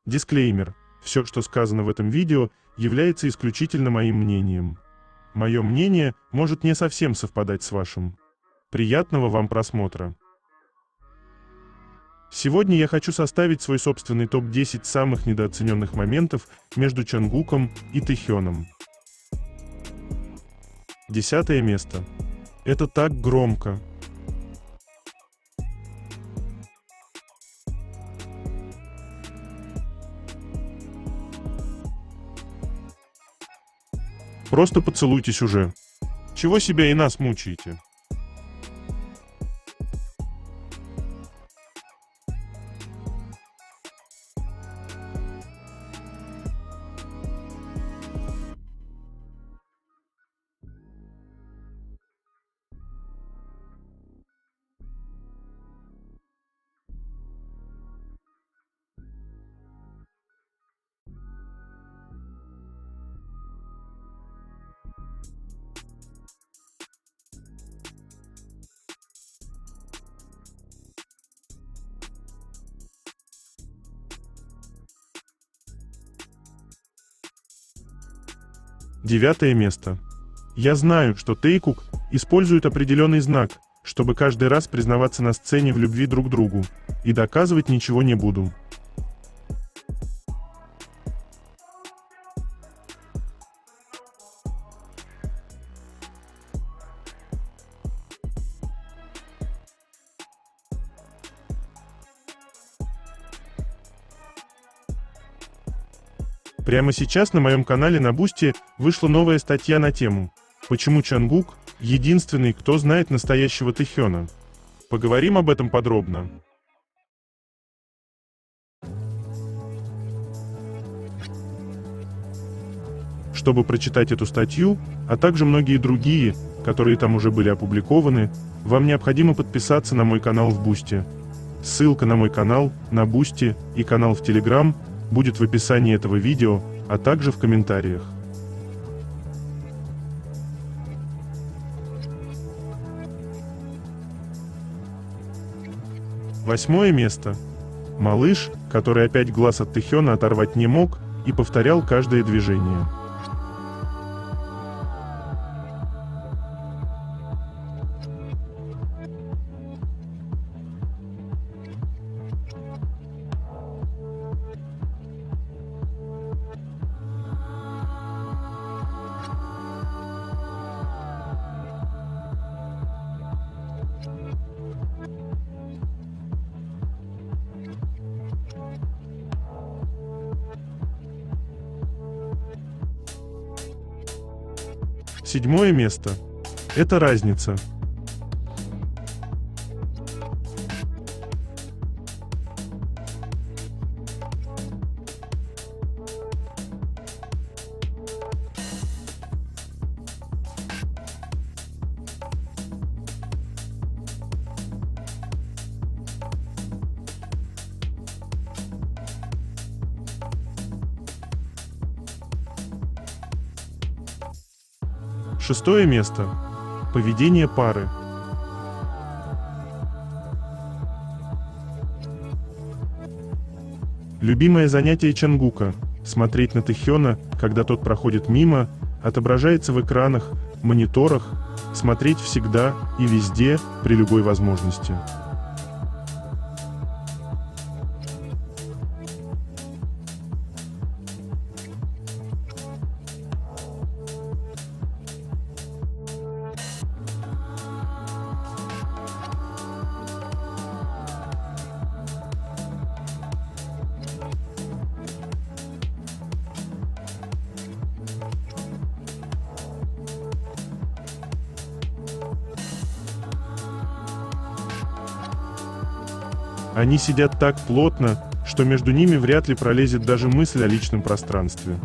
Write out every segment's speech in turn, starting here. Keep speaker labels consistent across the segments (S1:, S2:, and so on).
S1: Дисклеймер. Все, что сказано в этом видео, является исключительно моим мнением. Мое мнение может не совсем совпадать с вашим. Приятного вам просмотра. Сегодня я хочу составить свой собственный топ-10 самых недооцененных моментов между Чонгуком и Тэхёном. 10 место. Это так громко. Просто поцелуйтесь уже. Чего себя и нас мучаете? Девятое место. Я знаю, что Тэйкук использует определенный знак, чтобы каждый раз признаваться на сцене в любви друг другу, и доказывать ничего не буду. Прямо сейчас на моем канале на Бусти вышла новая статья на тему «Почему Чонгук – единственный, кто знает настоящего Тэхёна?». Поговорим об этом подробно. Чтобы прочитать эту статью, а также многие другие, которые там уже были опубликованы, вам необходимо подписаться на мой канал в Бусти. Ссылка на мой канал, на Бусти и канал в Telegram будет в описании этого видео, а также в комментариях. Восьмое место. Малыш, который опять глаз от Тэхёна оторвать не мог и повторял каждое движение. Седьмое место. Это разница. Шестое место. Поведение пары. Любимое занятие Чонгука – смотреть на Тэхёна, когда тот проходит мимо, отображается в экранах, мониторах, смотреть всегда и везде, при любой возможности. Они сидят так плотно, что между ними вряд ли пролезет даже мысль о личном пространстве.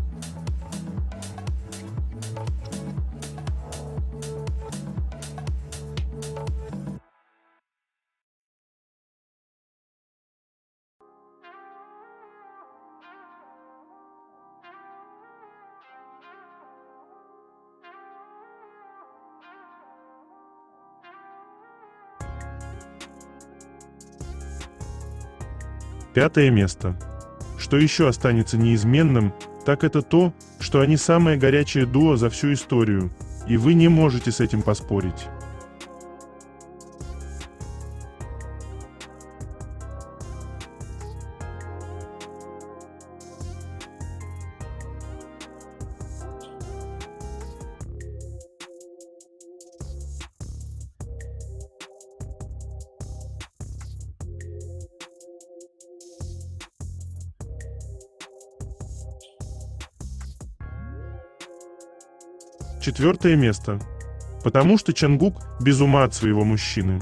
S1: Пятое место. что еще останется неизменным, так это то, что они самое горячее дуо за всю историю, и вы не можете с этим поспорить. Четвертое место. Потому что Чангук без ума от своего мужчины.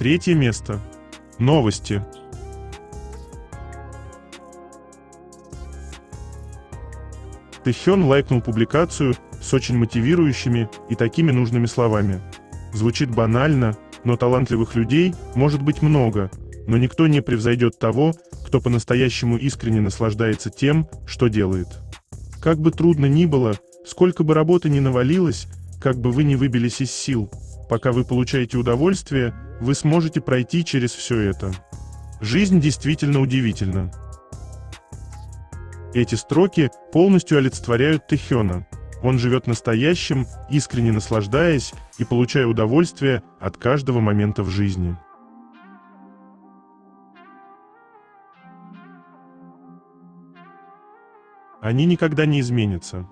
S1: Третье место. Новости. Тэхён лайкнул публикацию с очень мотивирующими и такими нужными словами. Звучит банально, но талантливых людей может быть много, но никто не превзойдет того, кто по-настоящему искренне наслаждается тем, что делает. Как бы трудно ни было, сколько бы работы ни навалилось, как бы вы ни выбились из сил, пока вы получаете удовольствие, вы сможете пройти через все это. Жизнь действительно удивительна. Эти строки полностью олицетворяют Тэхёна. Он живет настоящим, искренне наслаждаясь и получая удовольствие от каждого момента в жизни. Они никогда не изменятся.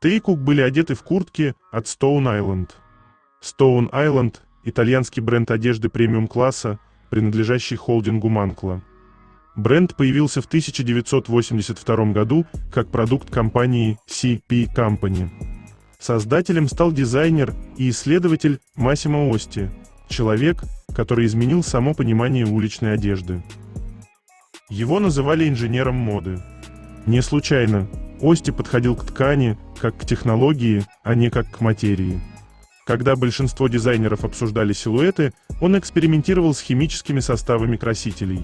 S1: Тэйкук были одеты в куртки от Stone Island. Stone Island – итальянский бренд одежды премиум-класса, принадлежащий холдингу Манкла. Бренд появился в 1982 году как продукт компании CP Company. Создателем стал дизайнер и исследователь Массимо Ости, человек, который изменил само понимание уличной одежды. Его называли инженером моды. Не случайно. Ости подходил к ткани как к технологии, а не как к материи. Когда большинство дизайнеров обсуждали силуэты, он экспериментировал с химическими составами красителей.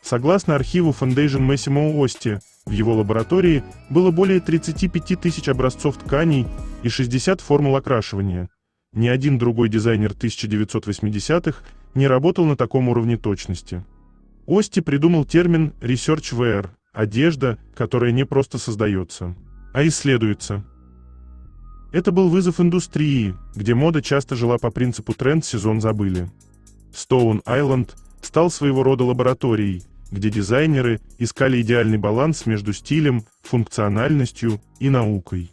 S1: Согласно архиву Foundation Massimo Osti, в его лаборатории было более 35 тысяч образцов тканей и 60 формул окрашивания. Ни один другой дизайнер 1980-х не работал на таком уровне точности. Ости придумал термин «research wear» – одежда, которая не просто создается, а исследуется. Это был вызов индустрии, где мода часто жила по принципу «тренд, сезон забыли». Stone Island стал своего рода лабораторией, где дизайнеры искали идеальный баланс между стилем, функциональностью и наукой.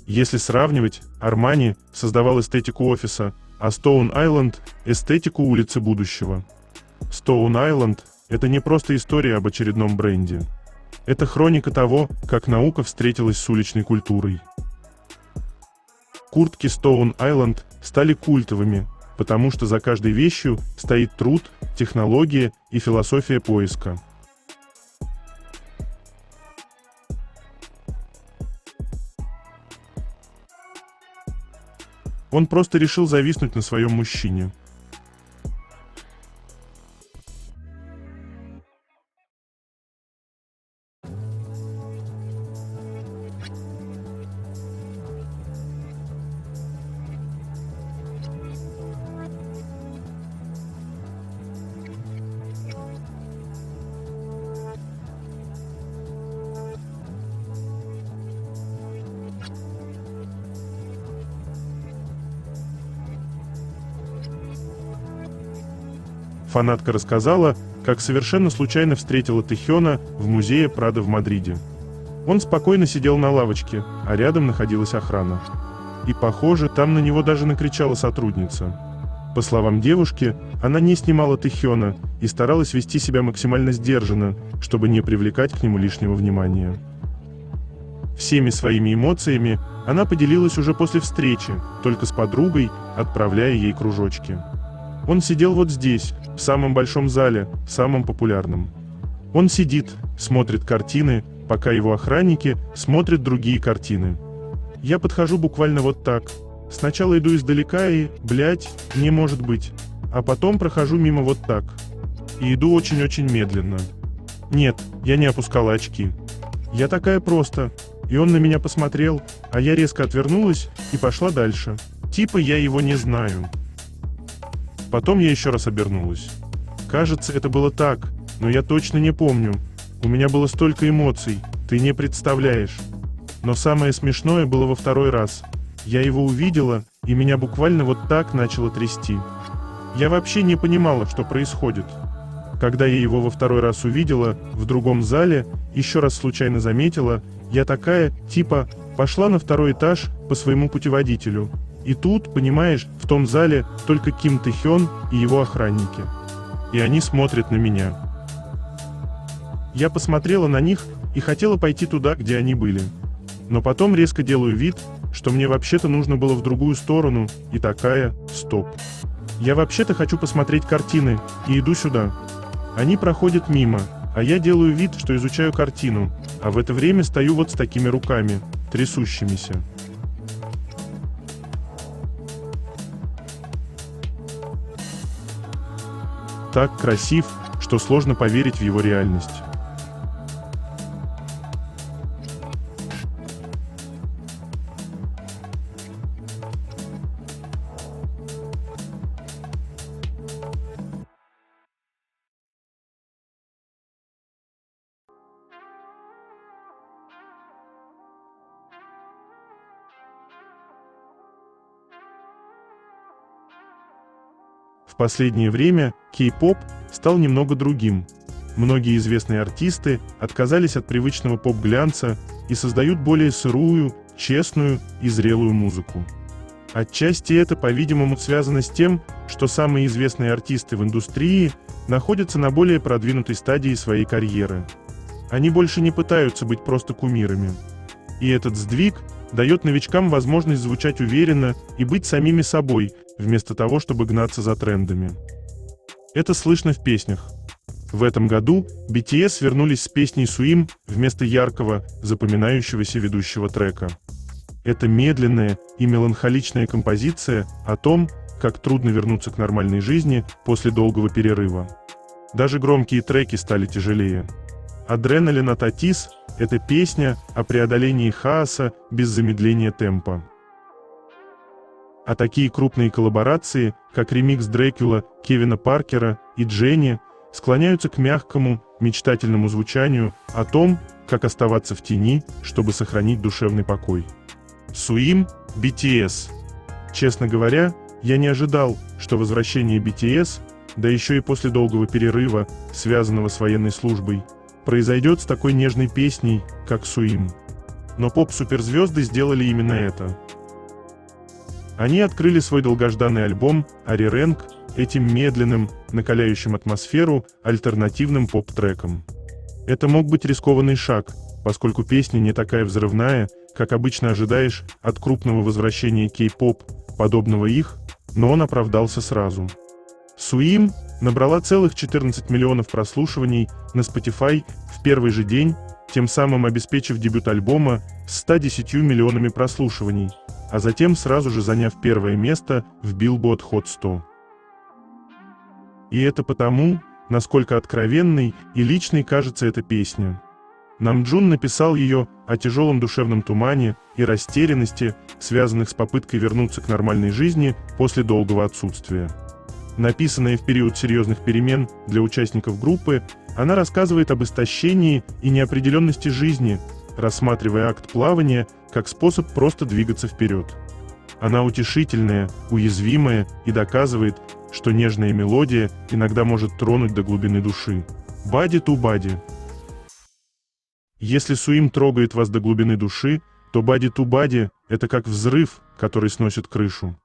S1: Если сравнивать, Armani создавал эстетику офиса, а Stone Island – эстетику улицы будущего. Stone Island – это не просто история об очередном бренде. Это хроника того, как наука встретилась с уличной культурой. Куртки Stone Island стали культовыми, потому что за каждой вещью стоит труд, технология и философия поиска. Он просто решил зависнуть на своем мужчине. Фанатка рассказала, как совершенно случайно встретила Тэхёна в музее Прадо в Мадриде. Он спокойно сидел на лавочке, а рядом находилась охрана. И, похоже, там на него даже накричала сотрудница. По словам девушки, она не снимала Тэхёна и старалась вести себя максимально сдержанно, чтобы не привлекать к нему лишнего внимания. Всеми своими эмоциями она поделилась уже после встречи, только с подругой, отправляя ей кружочки. Он сидел вот здесь, в самом большом зале, самом популярном. Он сидит, смотрит картины, пока его охранники смотрят другие картины. Я подхожу буквально вот так. Сначала иду издалека и, не может быть. А потом прохожу мимо вот так. И иду очень-очень медленно. Нет, я не опускала очки. Я такая просто. И он на меня посмотрел, а я резко отвернулась и пошла дальше. Типа я его не знаю. Потом я еще раз обернулась. Кажется, это было так, но я точно не помню. У меня было столько эмоций, ты не представляешь. Но самое смешное было во второй раз. Я его увидела, и меня буквально вот так начало трясти. Я вообще не понимала, что происходит. Когда я его во второй раз увидела, в другом зале, еще раз случайно заметила, я такая, типа, пошла на второй этаж по своему путеводителю. И тут, понимаешь, в том зале только Ким Тэхён и его охранники. И они смотрят на меня. Я посмотрела на них и хотела пойти туда, где они были. Но потом резко делаю вид, что мне вообще-то нужно было в другую сторону, и такая, стоп. Я вообще-то хочу посмотреть картины, и иду сюда. Они проходят мимо, а я делаю вид, что изучаю картину, а в это время стою вот с такими руками, трясущимися. Так красив, что сложно поверить в его реальность. В последнее время кей-поп стал немного другим. Многие известные артисты отказались от привычного поп-глянца и создают более сырую, честную и зрелую музыку. Отчасти это, по-видимому, связано с тем, что самые известные артисты в индустрии находятся на более продвинутой стадии своей карьеры. Они больше не пытаются быть просто кумирами. И этот сдвиг дает новичкам возможность звучать уверенно и быть самими собой, вместо того, чтобы гнаться за трендами. Это слышно в песнях. В этом году BTS вернулись с песней «Суим» вместо яркого, запоминающегося ведущего трека. Это медленная и меланхоличная композиция о том, как трудно вернуться к нормальной жизни после долгого перерыва. Даже громкие треки стали тяжелее. «Адреналин» от Otis – это песня о преодолении хаоса без замедления темпа. А такие крупные коллаборации, как ремикс Дракула Кевина Паркера и Дженни, склоняются к мягкому, мечтательному звучанию о том, как оставаться в тени, чтобы сохранить душевный покой. «Суим» BTS. Честно говоря, я не ожидал, что возвращение BTS, да еще и после долгого перерыва, связанного с военной службой, произойдет с такой нежной песней, как «Суим». Но поп-суперзвезды сделали именно это. Они открыли свой долгожданный альбом «Арирэнг» этим медленным, накаляющим атмосферу, альтернативным поп-треком. Это мог быть рискованный шаг, поскольку песня не такая взрывная, как обычно ожидаешь от крупного возвращения кей-поп, подобного их, но он оправдался сразу. «Суим» набрала целых 14 миллионов прослушиваний на Spotify в первый же день, тем самым обеспечив дебют альбома с 110 миллионами прослушиваний, а затем сразу же заняв первое место в Billboard Hot 100. И это потому, насколько откровенной и личной кажется эта песня. Намджун написал ее о тяжелом душевном тумане и растерянности, связанных с попыткой вернуться к нормальной жизни после долгого отсутствия. Написанная в период серьезных перемен для участников группы, она рассказывает об истощении и неопределенности жизни, рассматривая акт плавания как способ просто двигаться вперед. Она утешительная, уязвимая и доказывает, что нежная мелодия иногда может тронуть до глубины души. Body to Body. Если Суим трогает вас до глубины души, то Body to Body — это как взрыв, который сносит крышу.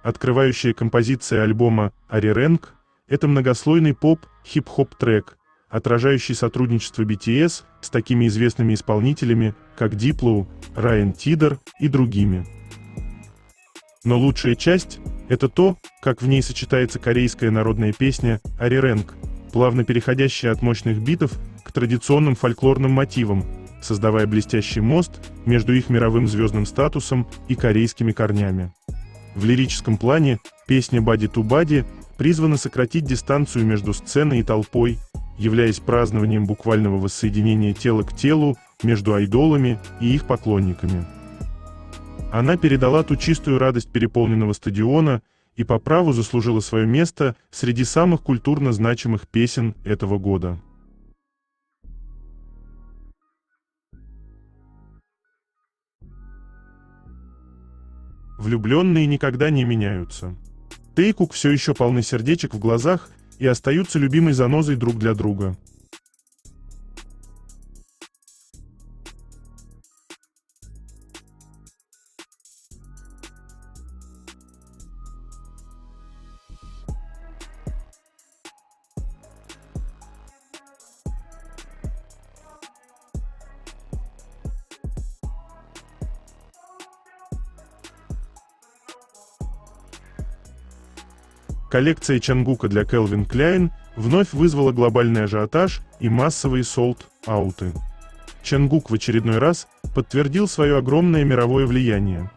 S1: Открывающая композиция альбома «Ариренг» — это многослойный поп-хип-хоп трек, отражающий сотрудничество BTS с такими известными исполнителями, как Diplo, Райан Тидер и другими. Но лучшая часть — это то, как в ней сочетается корейская народная песня «Ариренг», плавно переходящая от мощных битов к традиционным фольклорным мотивам, создавая блестящий мост между их мировым звездным статусом и корейскими корнями. В лирическом плане песня «Body to Body» призвана сократить дистанцию между сценой и толпой, являясь празднованием буквального воссоединения тела к телу между айдолами и их поклонниками. Она передала ту чистую радость переполненного стадиона и по праву заслужила свое место среди самых культурно значимых песен этого года. Влюбленные никогда не меняются. Тэйкук все еще полны сердечек в глазах и остаются любимой занозой друг для друга. Коллекция Чангука для Calvin Klein вновь вызвала глобальный ажиотаж и массовые солд-ауты. Чангук в очередной раз подтвердил свое огромное мировое влияние.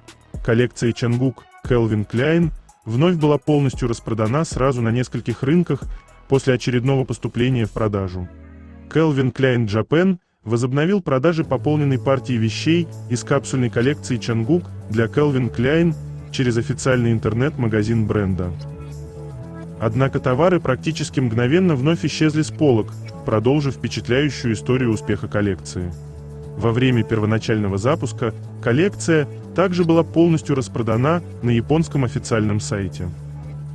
S1: Коллекция Чангук Calvin Klein вновь была полностью распродана сразу на нескольких рынках после очередного поступления в продажу. Calvin Klein Japan возобновил продажи пополненной партии вещей из капсульной коллекции Чангук для Calvin Klein через официальный интернет-магазин бренда. Однако товары практически мгновенно вновь исчезли с полок, продолжив впечатляющую историю успеха коллекции. Во время первоначального запуска коллекция также была полностью распродана на японском официальном сайте.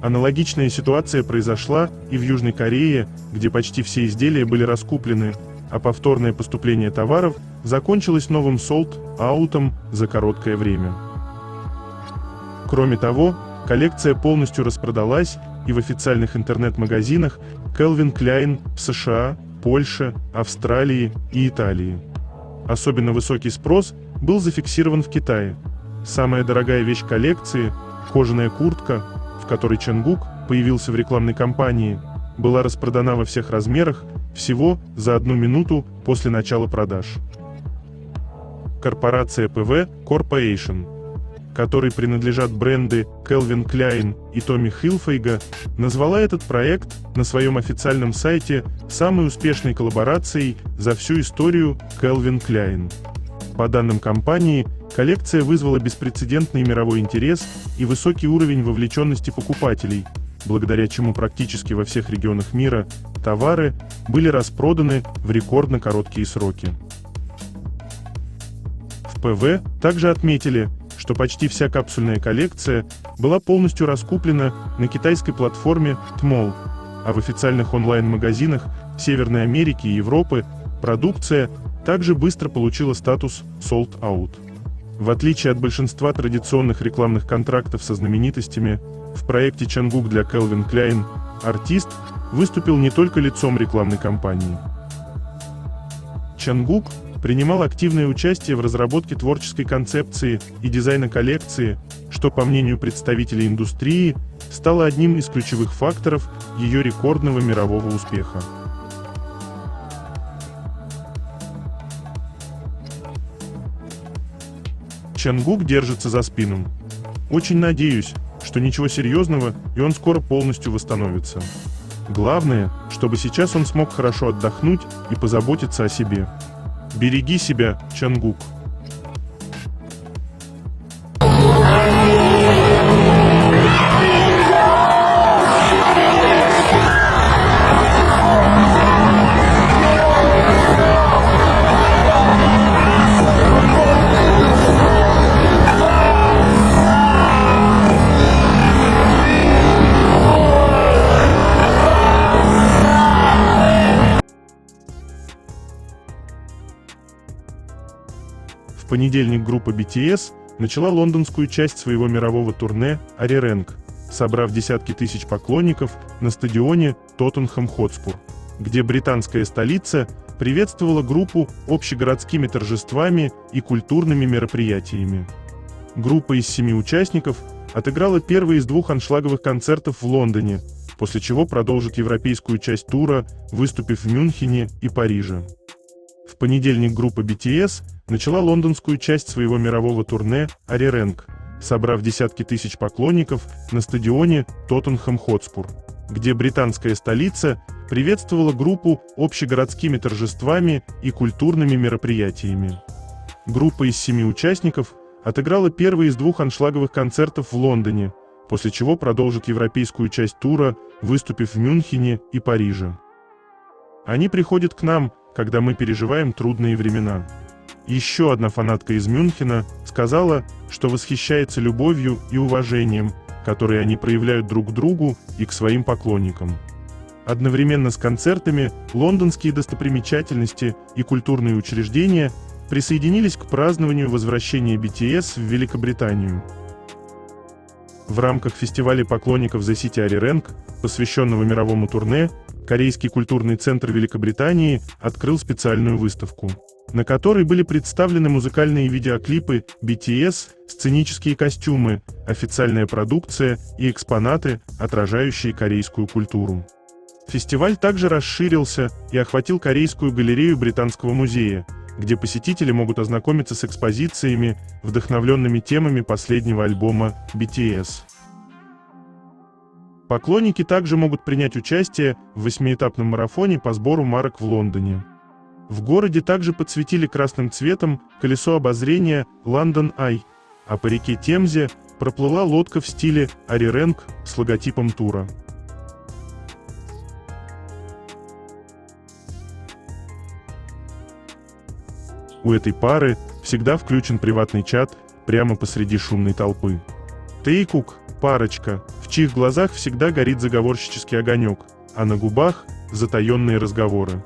S1: Аналогичная ситуация произошла и в Южной Корее, где почти все изделия были раскуплены, а повторное поступление товаров закончилось новым солд-аутом за короткое время. Кроме того, коллекция полностью распродалась и в официальных интернет-магазинах Calvin Klein в США, Польше, Австралии и Италии. Особенно высокий спрос был зафиксирован в Китае. Самая дорогая вещь коллекции, кожаная куртка, в которой Чангук появился в рекламной кампании, была распродана во всех размерах всего за 1 минуту после начала продаж. Корпорация PV Corporation, которой принадлежат бренды Calvin Klein и Tommy Hilfiger, назвала этот проект на своем официальном сайте самой успешной коллаборацией за всю историю Calvin Klein. По данным компании, коллекция вызвала беспрецедентный мировой интерес и высокий уровень вовлеченности покупателей, благодаря чему практически во всех регионах мира товары были распроданы в рекордно короткие сроки. В ПВ также отметили, что почти вся капсульная коллекция была полностью раскуплена на китайской платформе Tmall, а в официальных онлайн-магазинах Северной Америки и Европы продукция также быстро получила статус Sold Out. В отличие от большинства традиционных рекламных контрактов со знаменитостями, в проекте Чангук для Calvin Klein артист выступил не только лицом рекламной кампании. Чангук принимал активное участие в разработке творческой концепции и дизайна коллекции, что, по мнению представителей индустрии, стало одним из ключевых факторов ее рекордного мирового успеха. Чангук держится за спину. Очень надеюсь, что ничего серьезного, и он скоро полностью восстановится. Главное, чтобы сейчас он смог хорошо отдохнуть и позаботиться о себе. Береги себя, Чангук. В понедельник группа BTS начала лондонскую часть своего мирового турне «Ари-Рэнг», собрав десятки тысяч поклонников на стадионе Тоттенхэм Хотспур, где британская столица приветствовала группу общегородскими торжествами и культурными мероприятиями. Группа из 7 участников отыграла первый из 2 аншлаговых концертов в Лондоне, после чего продолжит европейскую часть тура, выступив в Мюнхене и Париже. В понедельник группа BTS начала лондонскую часть своего мирового турне «Ари-Рэнг», собрав десятки тысяч поклонников на стадионе Тоттенхэм Хотспур, где британская столица приветствовала группу общегородскими торжествами и культурными мероприятиями. Группа из 7 участников отыграла первый из 2 аншлаговых концертов в Лондоне, после чего продолжит европейскую часть тура, выступив в Мюнхене и Париже. Они приходят к нам, когда мы переживаем трудные времена. Еще одна фанатка из Мюнхена сказала, что восхищается любовью и уважением, которые они проявляют друг к другу и к своим поклонникам. Одновременно с концертами лондонские достопримечательности и культурные учреждения присоединились к празднованию возвращения BTS в Великобританию. В рамках фестиваля поклонников The City Ari-Rэнг, посвященного мировому турне, Корейский культурный центр Великобритании открыл специальную выставку, на которой были представлены музыкальные видеоклипы BTS, сценические костюмы, официальная продукция и экспонаты, отражающие корейскую культуру. Фестиваль также расширился и охватил Корейскую галерею Британского музея, где посетители могут ознакомиться с экспозициями, вдохновленными темами последнего альбома BTS. Поклонники также могут принять участие в 8-этапном марафоне по сбору марок в Лондоне. В городе также подсветили красным цветом колесо обозрения London Eye, а по реке Темзе проплыла лодка в стиле Ари-Рэнг с логотипом тура. У этой пары всегда включен приватный чат прямо посреди шумной толпы. Тэйкук – парочка, в чьих глазах всегда горит заговорщический огонек, а на губах – затаенные разговоры.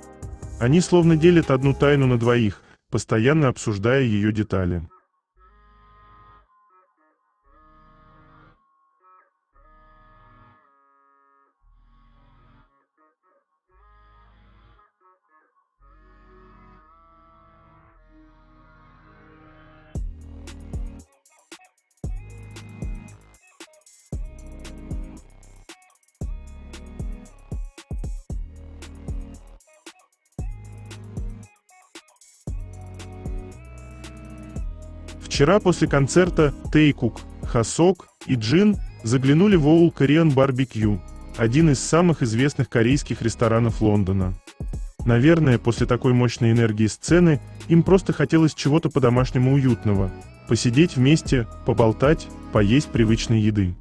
S1: Они словно делят одну тайну на двоих, постоянно обсуждая ее детали. Вчера после концерта Тэйкук, Хасок и Джин заглянули в All Korean Barbecue, один из самых известных корейских ресторанов Лондона. Наверное, после такой мощной энергии сцены им просто хотелось чего-то по-домашнему уютного, посидеть вместе, поболтать, поесть привычной еды.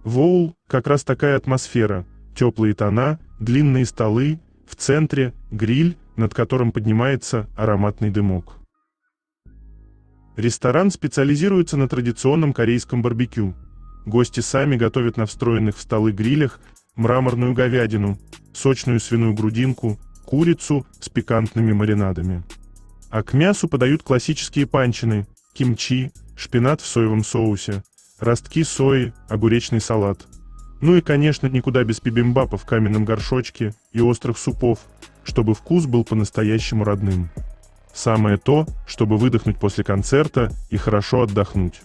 S1: В All как раз такая атмосфера: теплые тона, длинные столы, в центре гриль, над которым поднимается ароматный дымок. Ресторан специализируется на традиционном корейском барбекю. Гости сами готовят на встроенных в столы грилях мраморную говядину, сочную свиную грудинку, курицу с пикантными маринадами. А к мясу подают классические панчины, кимчи, шпинат в соевом соусе, ростки сои, огуречный салат. Ну и, конечно, никуда без бибимбапа в каменном горшочке и острых супов, чтобы вкус был по-настоящему родным. Самое то, чтобы выдохнуть после концерта и хорошо отдохнуть.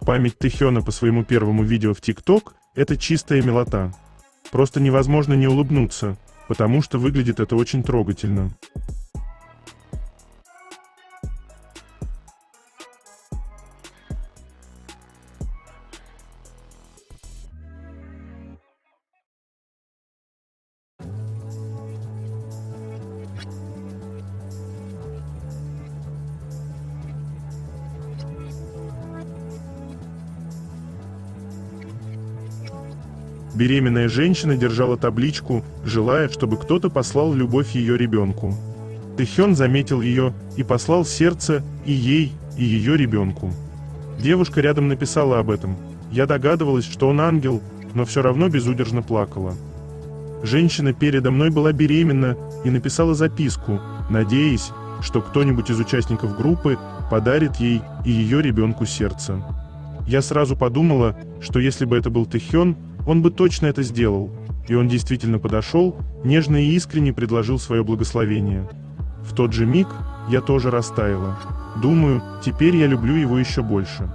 S1: Память Тэхёна по своему первому видео в TikTok – это чистая милота. Просто невозможно не улыбнуться, потому что выглядит это очень трогательно. Беременная женщина держала табличку, желая, чтобы кто-то послал любовь ее ребенку. Тэхён заметил ее и послал сердце и ей, и ее ребенку. Девушка рядом написала об этом. Я догадывалась, что он ангел, но все равно безудержно плакала. Женщина передо мной была беременна и написала записку, надеясь, что кто-нибудь из участников группы подарит ей и ее ребенку сердце. Я сразу подумала, что если бы это был Тэхён, он бы точно это сделал, и он действительно подошел, нежно и искренне предложил свое благословение. В тот же миг я тоже растаяла. Думаю, теперь я люблю его еще больше.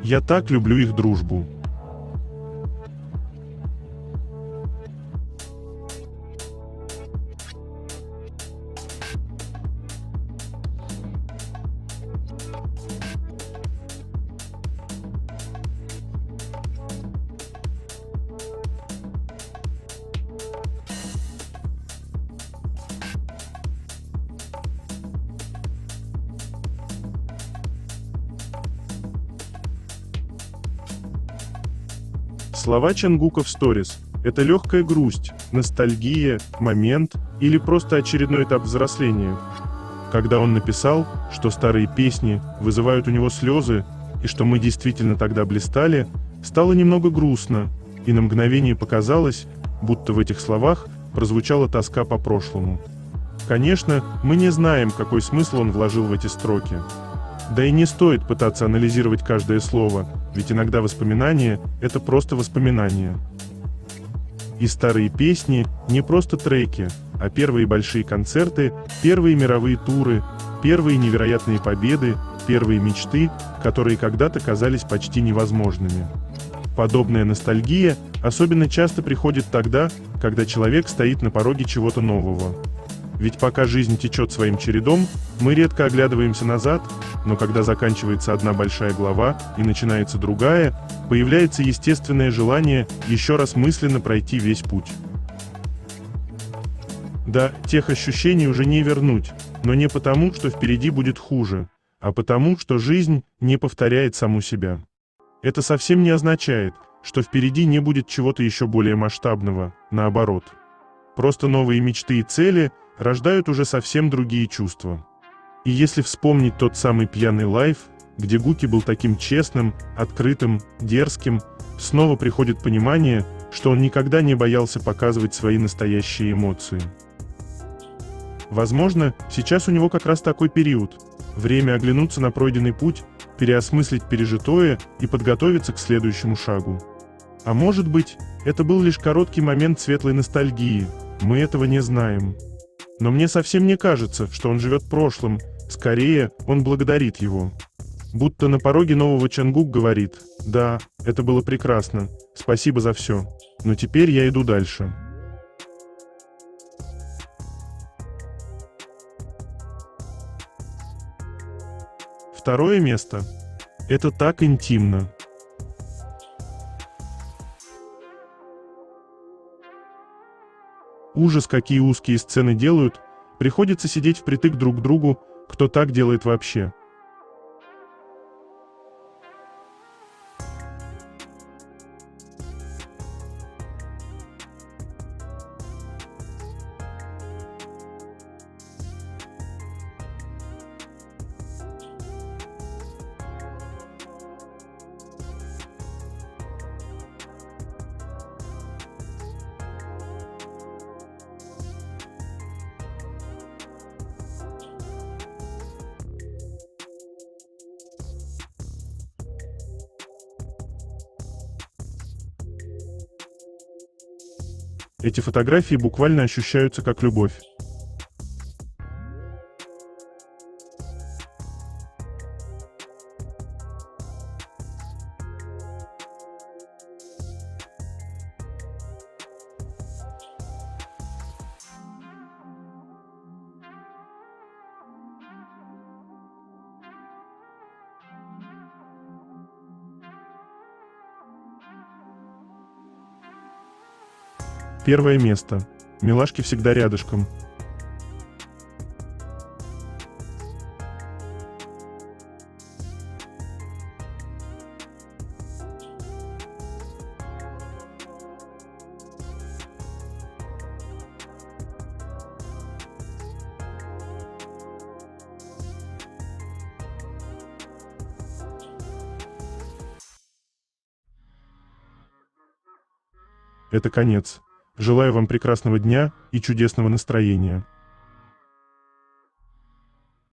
S1: Я так люблю их дружбу. Слова Чонгука в сторис – это легкая грусть, ностальгия, момент или просто очередной этап взросления. Когда он написал, что старые песни вызывают у него слезы, и что мы действительно тогда блистали, стало немного грустно, и на мгновение показалось, будто в этих словах прозвучала тоска по прошлому. Конечно, мы не знаем, какой смысл он вложил в эти строки. Да и не стоит пытаться анализировать каждое слово, ведь иногда воспоминания – это просто воспоминания. И старые песни – не просто треки, а первые большие концерты, первые мировые туры, первые невероятные победы, первые мечты, которые когда-то казались почти невозможными. Подобная ностальгия особенно часто приходит тогда, когда человек стоит на пороге чего-то нового. Ведь пока жизнь течет своим чередом, мы редко оглядываемся назад, но когда заканчивается одна большая глава и начинается другая, появляется естественное желание еще раз мысленно пройти весь путь. Да, тех ощущений уже не вернуть, но не потому, что впереди будет хуже, а потому, что жизнь не повторяет саму себя. Это совсем не означает, что впереди не будет чего-то еще более масштабного, наоборот. Просто новые мечты и цели рождают уже совсем другие чувства. И если вспомнить тот самый пьяный лайв, где Гуки был таким честным, открытым, дерзким, снова приходит понимание, что он никогда не боялся показывать свои настоящие эмоции. Возможно, сейчас у него как раз такой период. Время оглянуться на пройденный путь, переосмыслить пережитое и подготовиться к следующему шагу. А может быть, это был лишь короткий момент светлой ностальгии, мы этого не знаем. Но мне совсем не кажется, что он живет прошлым, скорее, он благодарит его. Будто на пороге нового Чонгук говорит: «Да, это было прекрасно, спасибо за все, но теперь я иду дальше». Второе место. Это так интимно. Ужас, какие узкие сцены делают, приходится сидеть впритык друг к другу, кто так делает вообще. Эти фотографии буквально ощущаются как любовь. Первое место. Милашки всегда рядышком. это конец. Желаю вам прекрасного дня и чудесного настроения.